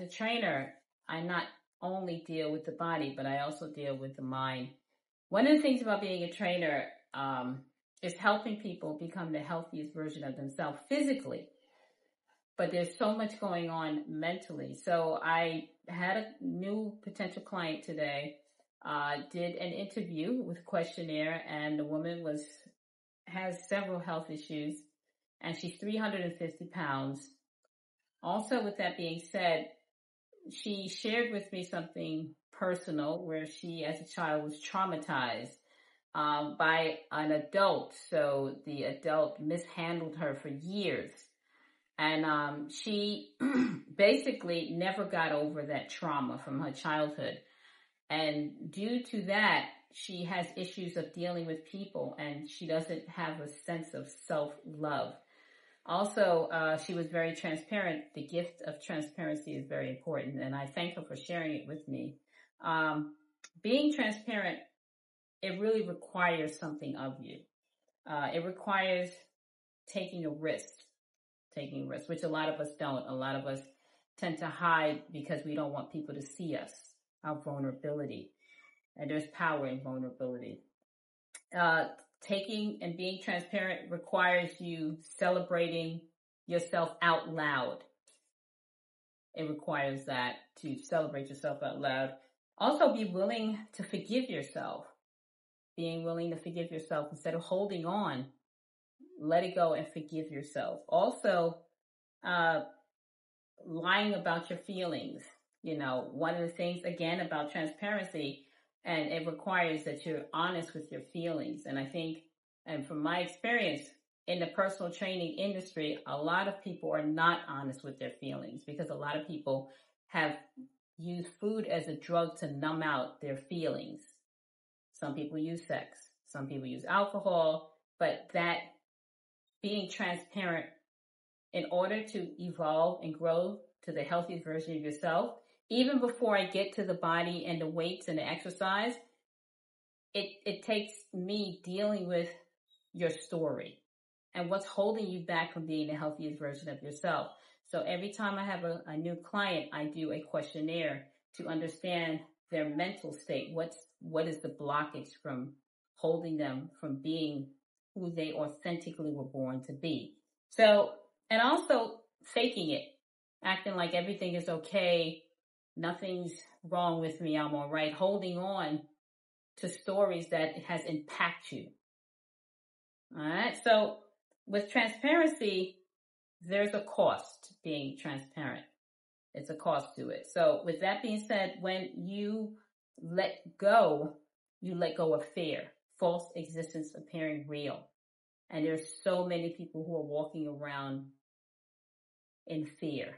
a trainer, I not only deal with the body, but I also deal with the mind. One of the things about being a trainer is helping people become the healthiest version of themselves physically. But there's so much going on mentally. So I had a new potential client today, did an interview with a questionnaire, and the woman has several health issues, and she's 350 pounds. Also, with that being said, she shared with me something personal where she, as a child, was traumatized by an adult. So the adult mishandled her for years. And she basically never got over that trauma from her childhood. And due to that, she has issues of dealing with people, and she doesn't have a sense of self-love. Also, she was very transparent. The gift of transparency is very important, and I thank her for sharing it with me. Being transparent, it really requires something of you. It requires taking a risk, which a lot of us don't. A lot of us tend to hide because we don't want people to see us, our vulnerability. And there's power in vulnerability. Taking and being transparent requires you celebrating yourself out loud. It requires that, to celebrate yourself out loud. Also, be willing to forgive yourself. Being willing to forgive yourself instead of holding on. Let it go and forgive yourself. Also, lying about your feelings. You know, one of the things, again, about transparency, and it requires that you're honest with your feelings. And I think, and from my experience in the personal training industry, a lot of people are not honest with their feelings because a lot of people have used food as a drug to numb out their feelings. Some people use sex, some people use alcohol, but that being transparent in order to evolve and grow to the healthiest version of yourself, even before I get to the body and the weights and the exercise, it takes me dealing with your story and what's holding you back from being the healthiest version of yourself. So every time I have a new client, I do a questionnaire to understand their mental state. What is the blockage from holding them from being who they authentically were born to be? So, and also faking it, acting like everything is okay, nothing's wrong with me, I'm all right, holding on to stories that has impacted you. All right. So with transparency, there's a cost being transparent. It's a cost to it. So with that being said, when you let go of fear, false existence appearing real. And there's so many people who are walking around in fear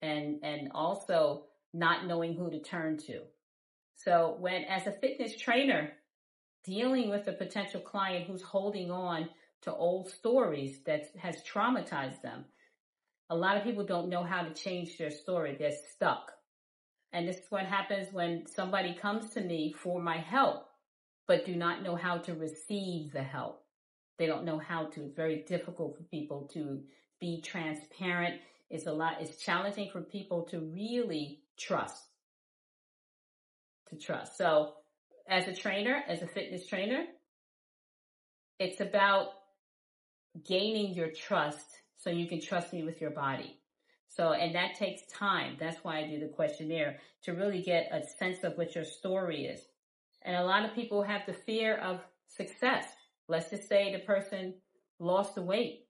and also not knowing who to turn to. So when, as a fitness trainer, dealing with a potential client who's holding on to old stories that has traumatized them, a lot of people don't know how to change their story. They're stuck. And this is what happens when somebody comes to me for my help, but do not know how to receive the help. They don't know how to. It's very difficult for people to be transparent. It's challenging for people to really trust. So as a trainer, as a fitness trainer, it's about gaining your trust so you can trust me with your body. So, and that takes time. That's why I do the questionnaire, to really get a sense of what your story is. And a lot of people have the fear of success. Let's just say the person lost the weight.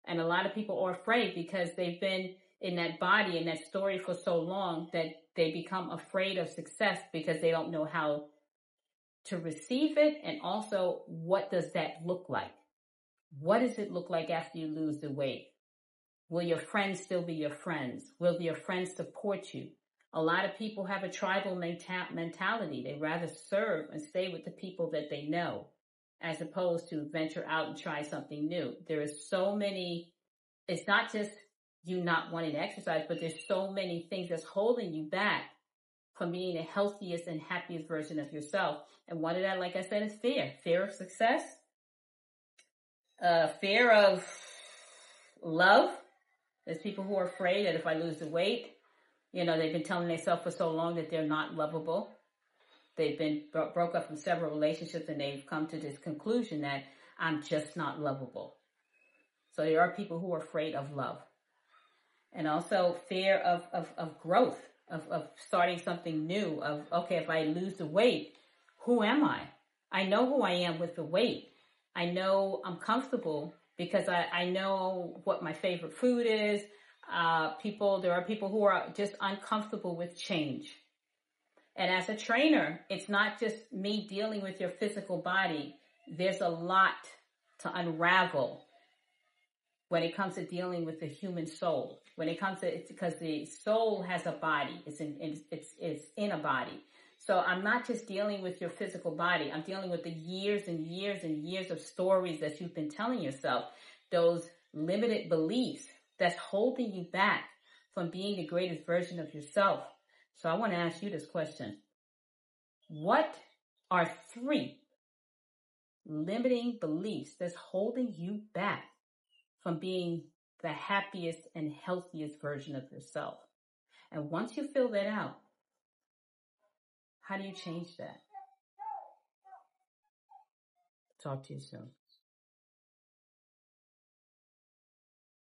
And a lot of people are afraid because they've been in that body and that story for so long that they become afraid of success because they don't know how to receive it. And also, what does that look like? What does it look like after you lose the weight? Will your friends still be your friends? Will your friends support you? A lot of people have a tribal mentality. They rather serve and stay with the people that they know, as opposed to venture out and try something new. There is so many, it's not just you not wanting to exercise, but there's so many things that's holding you back from being the healthiest and happiest version of yourself. And one of that, like I said, is fear. Fear of success, fear of love. There's people who are afraid that if I lose the weight, They've been telling themselves for so long that they're not lovable. They've been broke up from several relationships, and they've come to this conclusion that I'm just not lovable. So there are people who are afraid of love. And also fear of growth, of starting something new, of, okay, if I lose the weight, who am I? I know who I am with the weight. I know I'm comfortable because I know what my favorite food is. There are people who are just uncomfortable with change. And as a trainer, it's not just me dealing with your physical body. There's a lot to unravel when it comes to dealing with the human soul. When it comes to, it's because the soul has a body. It's in a body. So I'm not just dealing with your physical body. I'm dealing with the years and years and years of stories that you've been telling yourself. Those limited beliefs that's holding you back from being the greatest version of yourself. So I want to ask you this question. What are 3 limiting beliefs that's holding you back from being the happiest and healthiest version of yourself? And once you fill that out, how do you change that? Talk to you soon.